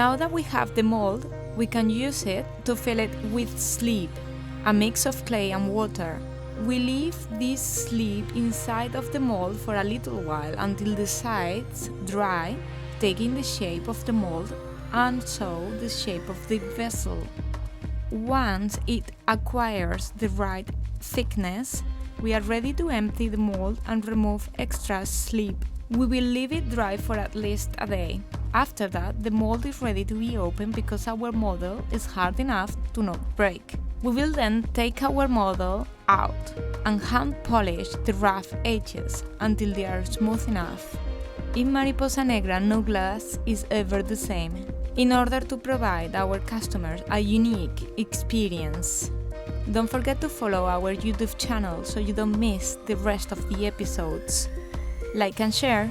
Now that we have the mold, we can use it to fill it with slip, a mix of clay and water. We leave this slip inside of the mold for a little while until the sides dry, taking the shape of the mold and so the shape of the vessel. Once it acquires the right thickness, we are ready to empty the mold and remove extra slip. We will leave it dry for at least a day. After that, the mold is ready to be opened because our model is hard enough to not break. We will then take our model out and hand polish the rough edges until they are smooth enough. In Mariposa Negra, no glass is ever the same, in order to provide our customers a unique experience. Don't forget to follow our YouTube channel so you don't miss the rest of the episodes. Like and share.